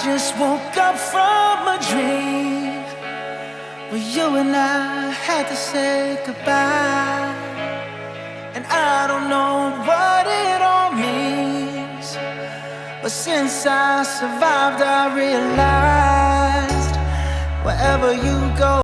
just woke up from a dream where you and I had to say goodbye. And I don't know what it all means, but since I survived I realized wherever you go